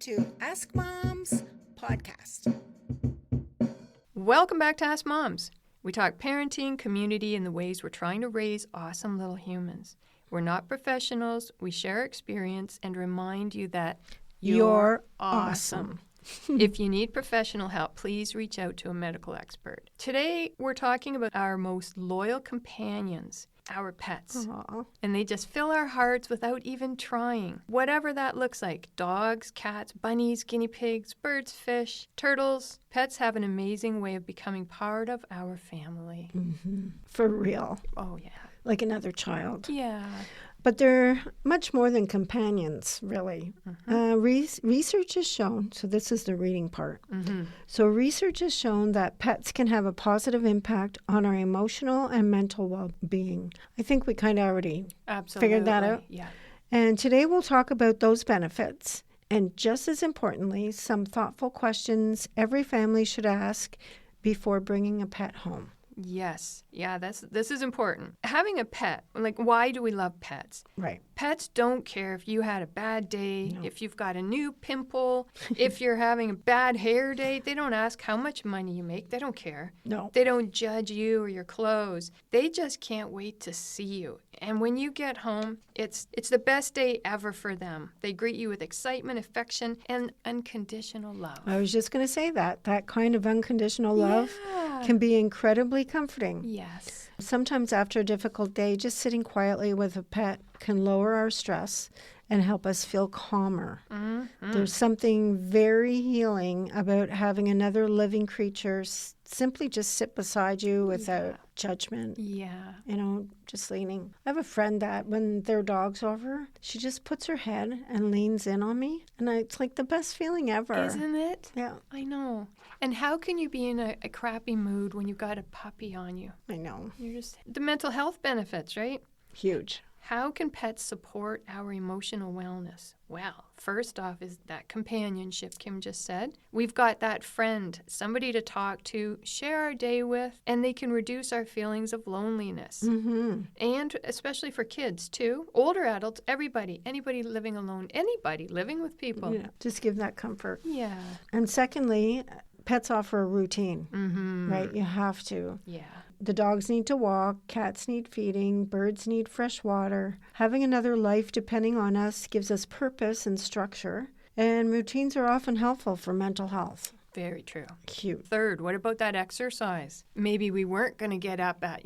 to Ask Moms podcast. Welcome back to Ask Moms. We talk parenting, community, and the ways we're trying to raise awesome little humans. We're not professionals. We share experience and remind you that you're awesome. If you need professional help, please reach out to a medical expert. Today, we're talking about our most loyal companions, our pets. Aww. And they just fill our hearts without even trying. Whatever that looks like. Dogs, cats, bunnies, guinea pigs, birds, fish, turtles. Pets have an amazing way of becoming part of our family. Mm-hmm. For real. Oh, yeah. Like another child. Yeah. But they're much more than companions, really. Research has shown, so this is the reading part. So research has shown that pets can have a positive impact on our emotional and mental well-being. I think we kind of already figured that out. Yeah. And today we'll talk about those benefits. And just as importantly, some thoughtful questions every family should ask before bringing a pet home. Yes. Yeah, this is important. Having a pet, like, why do we love pets? Right. Pets don't care if you had a bad day, No. if you've got a new pimple, if you're having a bad hair day. They don't ask how much money you make. They don't care. No. They don't judge you or your clothes. They just can't wait to see you. And when you get home, it's the best day ever for them. They greet you with excitement, affection, and unconditional love. I was just going to say that kind of unconditional love can be incredibly comforting. Yes. Sometimes after a difficult day, just sitting quietly with a pet can lower our stress and help us feel calmer. There's something very healing about having another living creature simply just sit beside you without judgment. Yeah. You know, just leaning. I have a friend that when their dog's over, she just puts her head and leans in on me. And it's like the best feeling ever. Isn't it? Yeah. I know. And how can you be in a crappy mood when you've got a puppy on you? I know. You're just the mental health benefits, right? Huge. How can pets support our emotional wellness? Well, first off is that companionship Kim just said. We've got that friend, somebody to talk to, share our day with, and they can reduce our feelings of loneliness. And especially for kids, too. Older adults, anybody living alone, anybody living with people. Yeah, just give that comfort. Yeah. And secondly, pets offer a routine, right? You have to. Yeah. The dogs need to walk, cats need feeding, birds need fresh water. Having another life depending on us gives us purpose and structure, and routines are often helpful for mental health. Very true. Cute. Third, what about that exercise? Maybe we weren't going to get up at,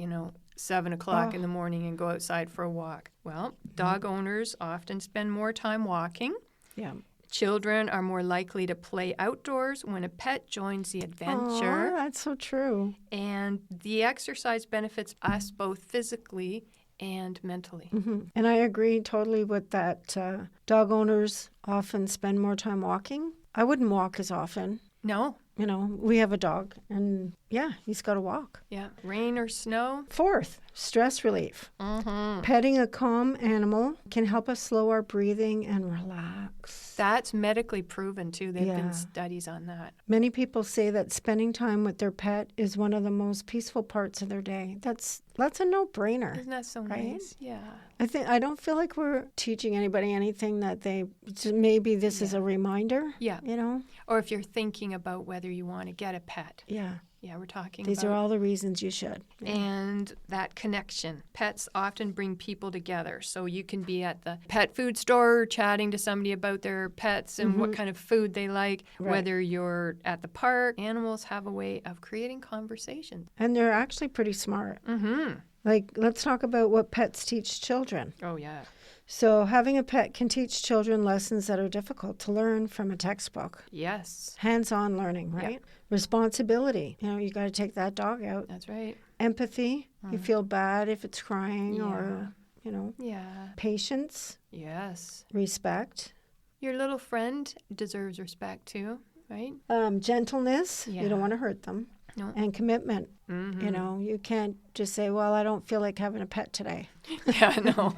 7 o'clock in the morning and go outside for a walk. Well, dog owners often spend more time walking. Yeah. Children are more likely to play outdoors when a pet joins the adventure. Oh, that's so true. And the exercise benefits us both physically and mentally. And I agree totally with that. Dog owners often spend more time walking. I wouldn't walk as often. No. We have a dog, and he's got to walk. Yeah. Rain or snow. Fourth, stress relief. Petting a calm animal can help us slow our breathing and relax. That's medically proven, too. There have been studies on that. Many people say that spending time with their pet is one of the most peaceful parts of their day. That's a no-brainer. Isn't that so right? nice? Yeah. I don't feel like we're teaching anybody anything that maybe this is a reminder. Yeah. Or if you're thinking about whether you want to get a pet. Yeah. Yeah, we're talking These about... are all the reasons you should. Yeah. And that connection. Pets often bring people together. So you can be at the pet food store chatting to somebody about their pets and what kind of food they like. Right. Whether you're at the park, animals have a way of creating conversations. And they're actually pretty smart. Like, let's talk about what pets teach children. Oh, yeah. So having a pet can teach children lessons that are difficult to learn from a textbook. Yes. Hands-on learning, right? Yep. Responsibility. You got to take that dog out. That's right. Empathy. You feel bad if it's crying or, Yeah. Patience. Yes. Respect. Your little friend deserves respect too, right? Gentleness. Yeah. You don't want to hurt them. No. And commitment. You know, you can't just say, well, I don't feel like having a pet today. Yeah, no.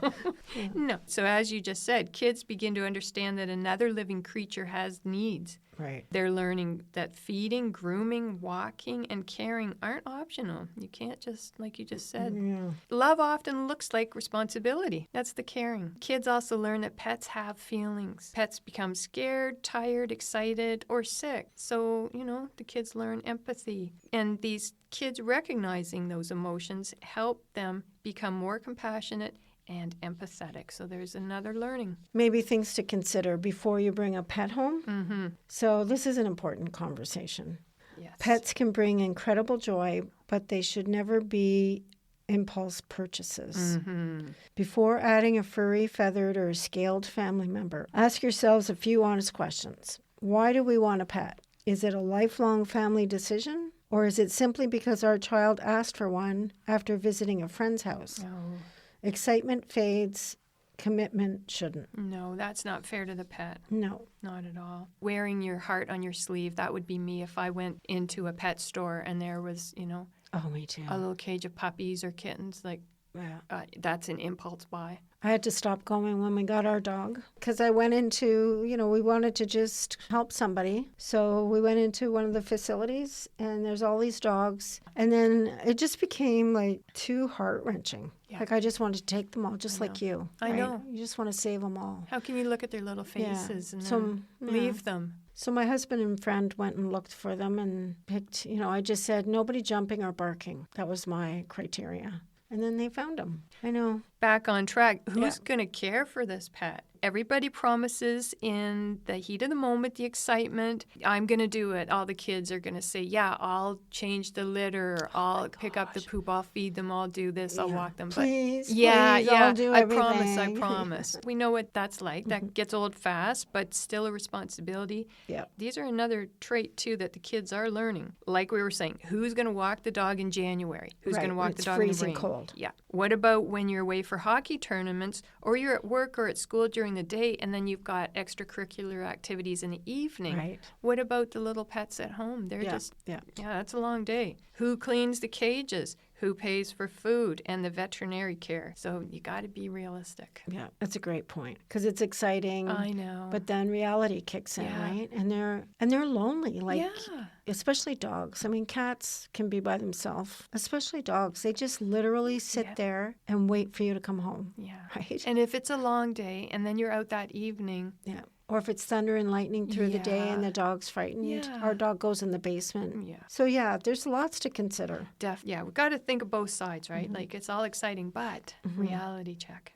No. So as you just said, kids begin to understand that another living creature has needs. Right. They're learning that feeding, grooming, walking, and caring aren't optional. You can't just, like you just said. Yeah. Love often looks like responsibility. That's the caring. Kids also learn that pets have feelings. Pets become scared, tired, excited, or sick. So, you know, the kids learn empathy. And these kids recognizing those emotions help them become more compassionate and empathetic. So there's another learning. Maybe things to consider before you bring a pet home. Mm-hmm. So this is an important conversation. Yes. Pets can bring incredible joy, but they should never be impulse purchases. Mm-hmm. Before adding a furry, feathered, or scaled family member, ask yourselves a few honest questions. Why do we want a pet? Is it a lifelong family decision? Or is it simply because our child asked for one after visiting a friend's house? No. Excitement fades, commitment shouldn't. No, that's not fair to the pet. No. Not at all. Wearing your heart on your sleeve, that would be me if I went into a pet store and there was, you know, Oh, me too. a little cage of puppies or kittens. Like, Yeah. that's an impulse buy. I had to stop going when we got our dog because I went into, we wanted to just help somebody. So we went into one of the facilities and there's all these dogs. And then it just became like too heart-wrenching. Yeah. Like I just wanted to take them all, just like you. I right? know. You just want to save them all. How can you look at their little faces and So, then yeah. leave them? So my husband and friend went and looked for them and picked, I just said, nobody jumping or barking. That was my criteria. And then they found them. I know. Back on track. Who's going to care for this pet? Everybody promises in the heat of the moment, the excitement, I'm going to do it. All the kids are going to say, yeah, I'll change the litter. I'll pick up the poop. I'll feed them. I'll do this. I'll walk them. Please, But I'll do I everything. I promise. We know what that's like. That gets old fast, but still a responsibility. Yeah. These are another trait, too, that the kids are learning. Like we were saying, who's going to walk the dog in January? Who's Right, going to walk it's the dog in the freezing rain? cold. Yeah. What about when you're away for hockey tournaments or you're at work or at school during the day and then you've got extracurricular activities in the evening? Right. What about the little pets at home? They're Yeah. that's a long day. Who cleans the cages? Who pays for food and the veterinary care? So you got to be realistic. Yeah, that's a great point because it's exciting. I know. But then reality kicks in, Yeah. right? And they're lonely, like yeah. especially dogs. I mean, cats can be by themselves, especially dogs. They just literally sit there and wait for you to come home. Yeah. Right. And if it's a long day and then you're out that evening. Yeah. Or if it's thunder and lightning through the day and the dog's frightened, Yeah. our dog goes in the basement. Yeah. So yeah, there's lots to consider. Yeah, we've got to think of both sides, right? Like it's all exciting, but reality check.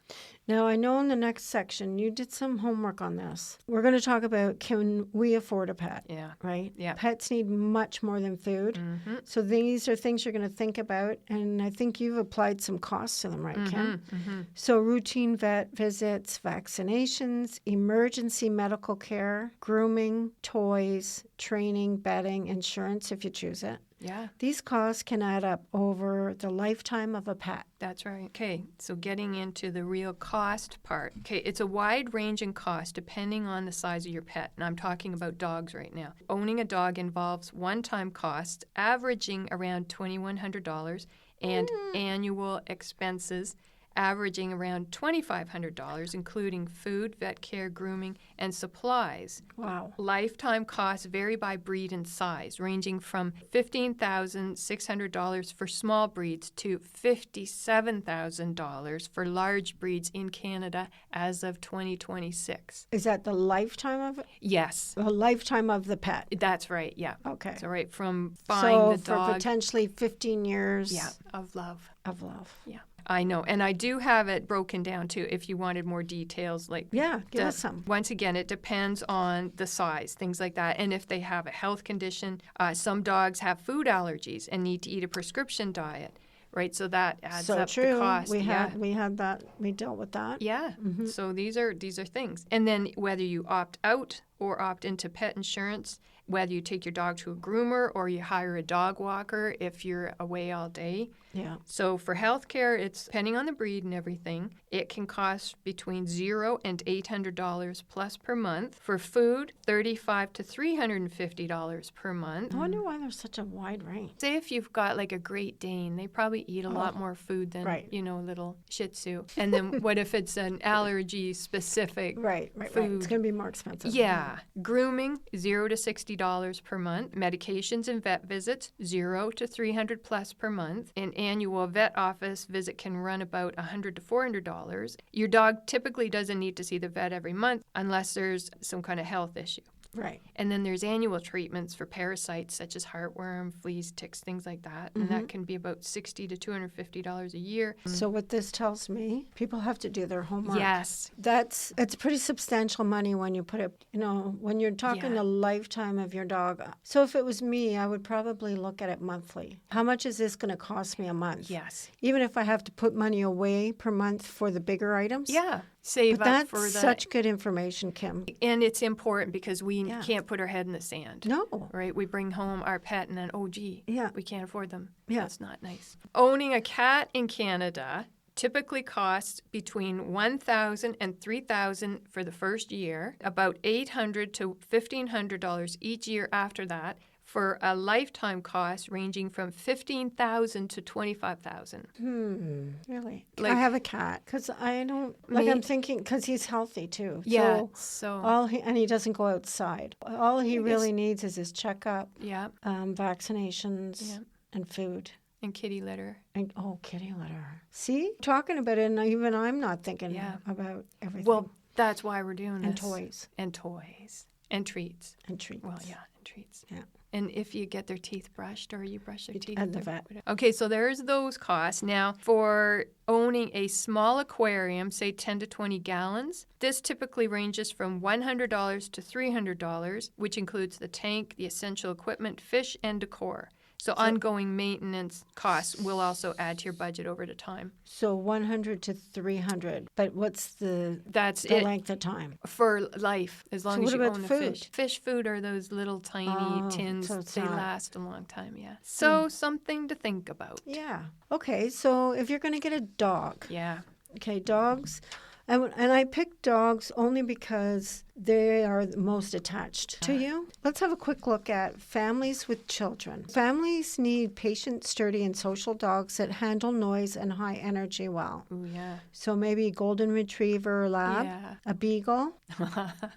Now, I know in the next section you did some homework on this. We're going to talk about, can we afford a pet? Yeah. Right? Yeah. Pets need much more than food. Mm-hmm. So these are things you're going to think about. And I think you've applied some costs to them, right, Kim? Mm-hmm. So routine vet visits, vaccinations, emergency medical care, grooming, toys, training, bedding, insurance if you choose it. Yeah, These costs can add up over the lifetime of a pet. that's right. Okay, so getting into the real cost part. Okay, it's a wide range in cost depending on the size of your pet. And I'm talking about dogs right now. Owning a dog involves one-time costs averaging around $2,100 and annual expenses averaging around $2,500, including food, vet care, grooming, and supplies. Wow. Lifetime costs vary by breed and size, ranging from $15,600 for small breeds to $57,000 for large breeds in Canada as of 2026. Is that the lifetime of it? Yes, The lifetime of the pet. that's right. Yeah. Okay. So right from buying the for dog. potentially 15 years Of love. of love. Yeah. I know. And I do have it broken down too if you wanted more details. Like Yeah, give us some. Once again, it depends on the size, things like that. And if they have a health condition, some dogs have food allergies and need to eat a prescription diet, right? So that adds So up true. the cost. We had that. We dealt with that. Yeah. So these are things. And then whether you opt out or opt into pet insurance, whether you take your dog to a groomer or you hire a dog walker if you're away all day, Yeah. So for healthcare, it's depending on the breed and everything, it can cost between $0 and $800 plus per month. For food, $35 to $350 per month. I wonder why there's such a wide range. Say if you've got like a Great Dane, they probably eat a lot more food than, right. Little Shih Tzu. And then what if it's an allergy-specific Right. food? It's going to be more expensive. Yeah. Grooming, $0 to $60 per month. Medications and vet visits, $0 to $300 plus per month. An annual vet office visit can run about $100 to $400. Your dog typically doesn't need to see the vet every month unless there's some kind of health issue. Right. And then there's annual treatments for parasites such as heartworm, fleas, ticks, things like that. And that can be about $60 to $250 a year. So what this tells me, people have to do their homework. Yes. It's pretty substantial money when you put it, when you're talking a lifetime of your dog. So if it was me, I would probably look at it monthly. How much is this going to cost me a month? Yes. Even if I have to put money away per month for the bigger items? Yeah. Save But up that's for the... such good information, Kim. And it's important because we can't put our head in the sand. No. Right? We bring home our pet and then, we can't afford them. Yeah. That's not nice. Owning a cat in Canada typically costs between $1,000 and $3,000 for the first year, about $800 to $1,500 each year after that, for a lifetime cost ranging from $15,000 to $25,000. Really? Like- I have a cat because I don't, I'm thinking, because he's healthy too. Yeah. So and he doesn't go outside. All he really needs is his checkup, Yeah. vaccinations, and food. And kitty litter. And, kitty litter. See? Talking about it, and even I'm not thinking about everything. Well, that's why we're doing this. and toys. And toys. And treats. And treats. Well, yeah, and treats. Yeah. And if you get their teeth brushed or you brush their teeth At the vet. Okay, so there's those costs. Now, for owning a small aquarium, say 10 to 20 gallons, this typically ranges from $100 to $300, which includes the tank, the essential equipment, fish, and decor. So ongoing maintenance costs will also add to your budget over the time. So 100 to 300. But what's the That's the it length of time? for life, as long So as what you about own the food? fish. Fish food are those little tiny tins. so it's They not- last a long time, yeah. So something to think about. Yeah. Okay, so if you're going to get a dog, Yeah. okay, dogs, and I picked dogs only because they are the most attached to you. Let's have a quick look at families with children. Families need patient, sturdy, and social dogs that handle noise and high energy well. Ooh, yeah. So maybe golden retriever or lab, Yeah. a beagle.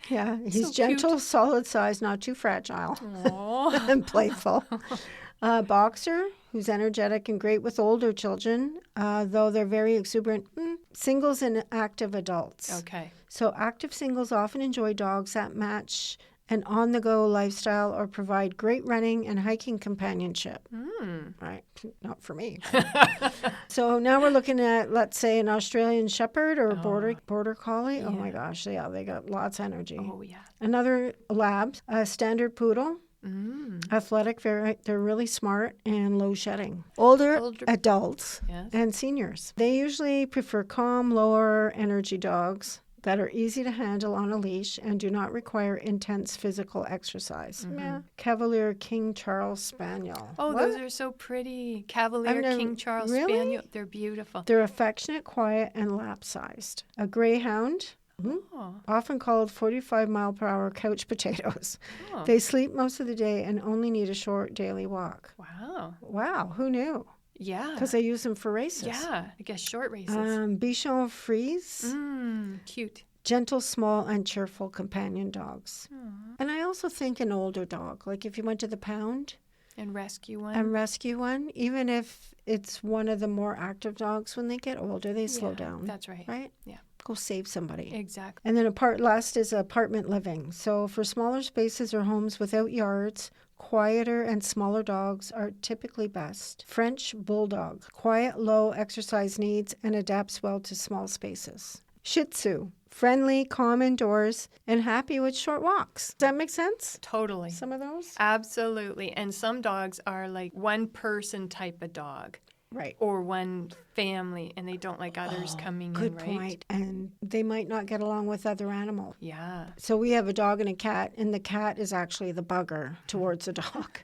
Yeah, he's So gentle, cute. solid size, not too fragile, Aw. and playful. Boxer, who's energetic and great with older children, though they're very exuberant. Singles and active adults. Okay. So active singles often enjoy dogs that match an on-the-go lifestyle or provide great running and hiking companionship. Right, not for me. So now we're looking at, let's say, an Australian Shepherd or a border collie. Oh my gosh, yeah, they got lots of energy. Oh, yeah. Another lab, a standard poodle. Athletic, they're really smart and low shedding. Older adults Yes. and seniors. They usually prefer calm, lower energy dogs that are easy to handle on a leash and do not require intense physical exercise. Yeah. Cavalier King Charles Spaniel. Oh, What? those are so pretty. Cavalier never- King Charles really? Spaniel. They're beautiful. They're affectionate, quiet, and lap-sized. A greyhound. Oh. Often called 45-mile-per-hour couch potatoes. Oh. They sleep most of the day and only need a short daily walk. Wow. Wow, who knew? Yeah. Because they use them for races. Yeah. I guess short races. Bichon Frise, Cute. gentle, small, and cheerful companion dogs. And I also think an older dog, like if you went to the pound And rescue one. and rescue one, even if it's one of the more active dogs, when they get older, they slow down. That's right. Right? Yeah. Go save somebody. Exactly. And then last is apartment living. So for smaller spaces or homes without yards, quieter and smaller dogs are typically best. French Bulldog, quiet, low exercise needs and adapts well to small spaces. Shih Tzu, friendly, calm indoors, and happy with short walks. Does that make sense? Totally. Some of those? Absolutely. And some dogs are like one person type of dog. Right. Or one family, and they don't like others coming Good in, right? point. And they might not get along with other animals. Yeah. So we have a dog and a cat, and the cat is actually the bugger towards the dog.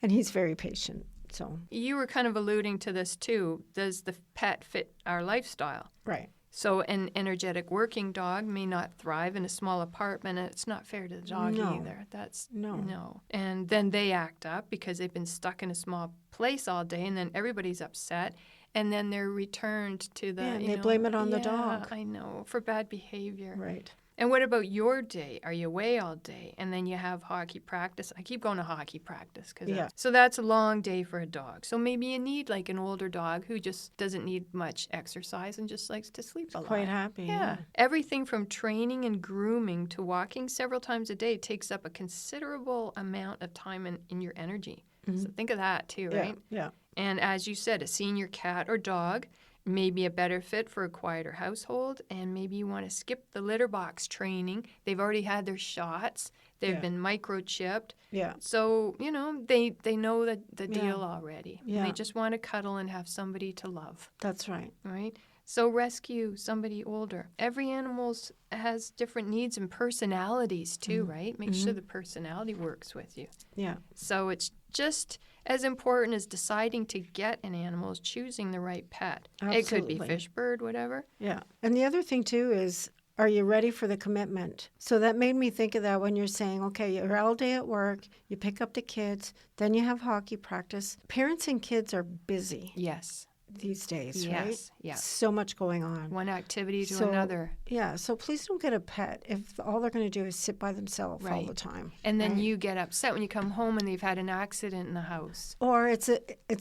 And he's very patient. So, You were kind of alluding to this too. Does the pet fit our lifestyle? right. So an energetic working dog may not thrive in a small apartment, and it's not fair to the dog No. either. That's No. And then they act up because they've been stuck in a small place all day, and then everybody's upset, and then they're returned to the Yeah, and they blame it on the yeah, dog. I know, for bad behavior. Right. And what about your day? Are you away all day? And then you have hockey practice. I keep going to hockey practice. Yeah. So that's a long day for a dog. So maybe you need like an older dog who just doesn't need much exercise and just likes to sleep a lot. Quite happy. Yeah. Everything from training and grooming to walking several times a day takes up a considerable amount of time in your energy. So think of that too, right? Yeah. And as you said, a senior cat or dog may be a better fit for a quieter household, and maybe you want to skip the litter box training. They've already had their shots. They've Yeah. been microchipped. Yeah. So, they know the deal already. Yeah. And they just want to cuddle and have somebody to love, That's right. right? So rescue somebody older. Every animal has different needs and personalities too, right? Make sure the personality works with you. Yeah. So it's just as important as deciding to get an animal as choosing the right pet. It could be Absolutely. fish, bird, whatever. Yeah. And the other thing, too, is are you ready for the commitment? So that made me think of that when you're saying, okay, you're all day at work, you pick up the kids, then you have hockey practice. Parents and kids are busy Yes. these days, right? Yes. Yes. So much going on. One activity to So- another. Yeah. So please don't get a pet if all they're going to do is sit by themselves all Right. the time. And then right? you get upset when you come home and they've had an accident in the house. Or it's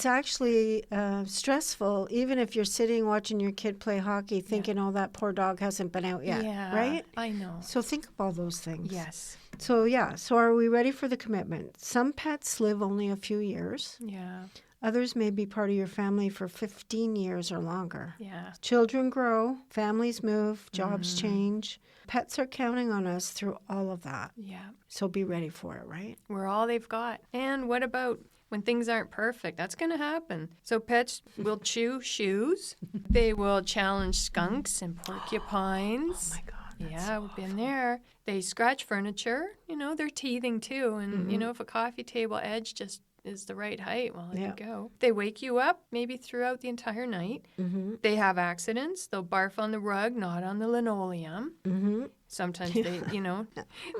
actually stressful, even if you're sitting watching your kid play hockey, thinking, "Oh, that poor dog hasn't been out yet." Yeah. Right? I know. So think of all those things. Yes. So yeah. So are we ready for the commitment? Some pets live only a few years. Yeah. Others may be part of your family for 15 years or longer. Yeah. Children grow, families move, jobs change. Pets are counting on us through all of that. Yeah. So be ready for it, right? We're all they've got. And what about when things aren't perfect? That's going to happen. So pets will chew shoes. They will challenge skunks and porcupines. Oh my God. Yeah, we've been there. They scratch furniture. They're teething too. And, if a coffee table edge just is the right height, well, there Yeah. you go. They wake you up maybe throughout the entire night. Mm-hmm. They have accidents. They'll barf on the rug, not on the linoleum. Mm-hmm. Sometimes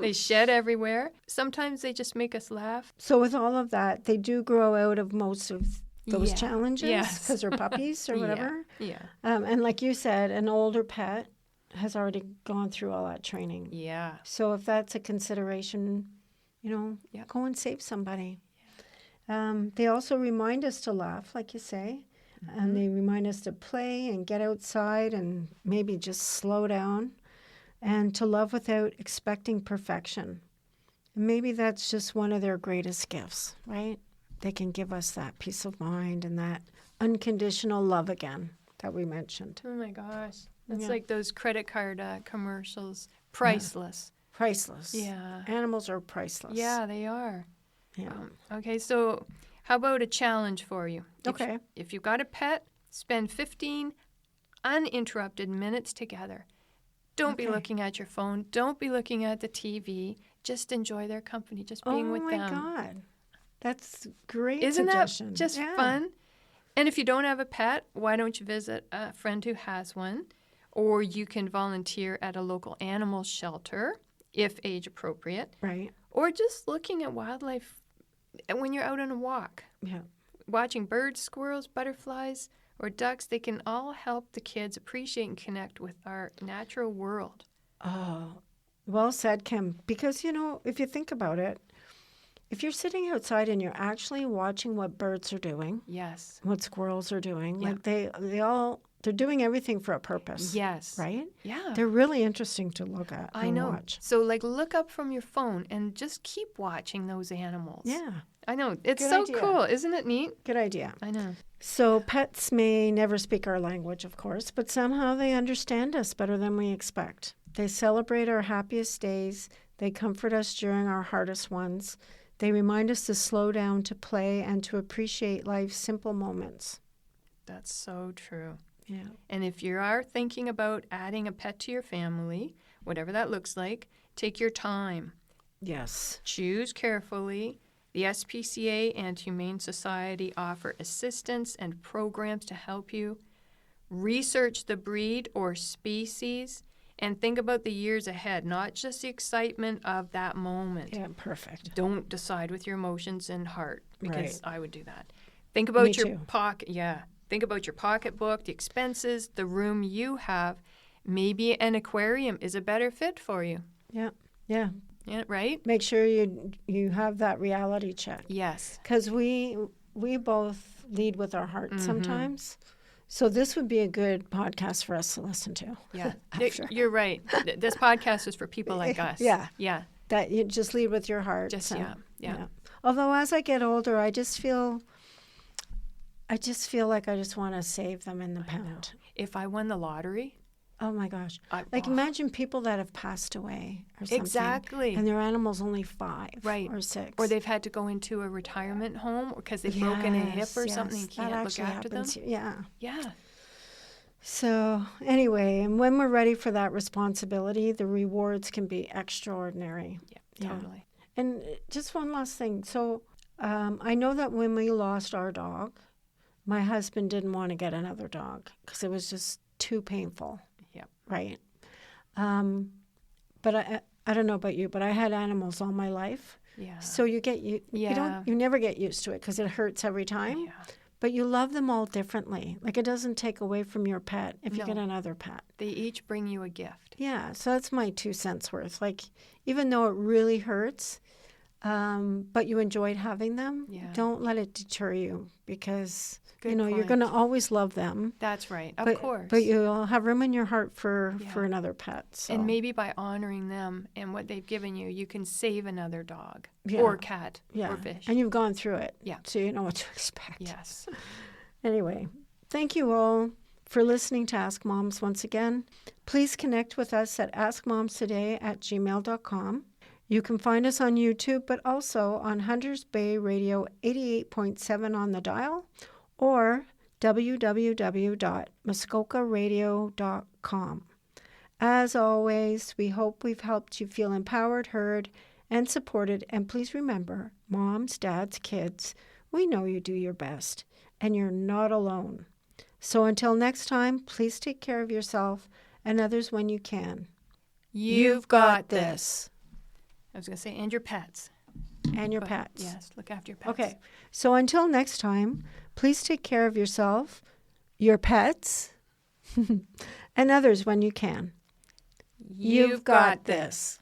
they shed everywhere. Sometimes they just make us laugh. So with all of that, they do grow out of most of those Yeah. challenges Yes. because they're puppies or whatever. Yeah. And like you said, an older pet has already gone through all that training. Yeah. So if that's a consideration, Yep. go and save somebody. They also remind us to laugh, like you say, and they remind us to play and get outside and maybe just slow down and to love without expecting perfection. And maybe that's just one of their greatest gifts, right? They can give us that peace of mind and that unconditional love again that we mentioned. Oh my gosh. That's Yeah. like those credit card commercials. Priceless. Priceless. Yeah. Animals are priceless. Yeah, they are. Yeah. Okay, so how about a challenge for you? Okay. If you've got a pet, spend 15 uninterrupted minutes together. Don't be Okay. looking at your phone. Don't be looking at the TV. Just enjoy their company, just being with Oh them. my God. That's great Isn't suggestion. that just Yeah. fun? And if you don't have a pet, why don't you visit a friend who has one? Or you can volunteer at a local animal shelter, if age appropriate. Right. Or just looking at wildlife when you're out on a walk. Yeah. Watching birds, squirrels, butterflies, or ducks, they can all help the kids appreciate and connect with our natural world. Oh, well said, Kim. Because, if you think about it, if you're sitting outside and you're actually watching what birds are doing, Yes. what squirrels are doing, Yeah. like they're doing everything for a purpose. Yes. Right? Yeah. They're really interesting to look at I and know. watch. So, look up from your phone and just keep watching those animals. Yeah. I know. It's Good so idea. cool. Isn't it neat? Good idea. I know. So pets may never speak our language, of course, but somehow they understand us better than we expect. They celebrate our happiest days. They comfort us during our hardest ones. They remind us to slow down, to play, and to appreciate life's simple moments. That's so true. Yeah. And if you are thinking about adding a pet to your family, whatever that looks like, take your time. Yes. Choose carefully The SPCA and Humane Society offer assistance and programs to help you. Research the breed or species and think about the years ahead, not just the excitement of that moment. Yeah, perfect. Don't decide with your emotions and heart, because Right. I would do that. Think about Me your too. pocket. Yeah. Think about your pocketbook, the expenses, the room you have. Maybe an aquarium is a better fit for you. Yeah. Yeah. Yeah, right? Make sure you have that reality check. Yes. Because we both lead with our heart sometimes. So this would be a good podcast for us to listen to. Yeah. After. You're right. This podcast is for people like us. Yeah. Yeah. That you just lead with your heart. Just, so, yeah. Although as I get older, I just feel like I just want to save them in the pound. If I won the lottery, Oh my gosh. Imagine people that have passed away or something. Exactly. And their animal's only 5 Right. or 6. Or they've had to go into a retirement home because they've broken a hip or something. You That can't look actually after them. happens. Yeah. Yeah. So anyway, and when we're ready for that responsibility, the rewards can be extraordinary. Yeah, totally. And just one last thing. So I know that when we lost our dog, my husband didn't want to get another dog because it was just too painful. Yep. Right. But I don't know about you, but I had animals all my life. Yeah. So you never get used to it because it hurts every time. Yeah. But you love them all differently. Like it doesn't take away from your pet if you No. get another pet. They each bring you a gift. Yeah, so that's my 2 cents worth. Like even though it really hurts, but you enjoyed having them, Yeah. don't let it deter you because Good you're point. going to always love them. That's right. Of but, course. But you'll have room in your heart for Yeah. another pet. So. And maybe by honoring them and what they've given you, you can save another dog Yeah. or cat yeah. or fish. And you've gone through it. Yeah. So you know what to expect. Yes. Anyway, thank you all for listening to Ask Moms once again. Please connect with us at askmomstoday@gmail.com. You can find us on YouTube, but also on Hunters Bay Radio 88.7 on the dial or www.muskokaradio.com. As always, we hope we've helped you feel empowered, heard, and supported. And please remember, moms, dads, kids, we know you do your best, and you're not alone. So until next time, please take care of yourself and others when you can. You've got this. I was going to say, and your pets. And your But pets. Yes, look after your pets. Okay, so until next time, please take care of yourself, your pets, and others when you can. You've got this.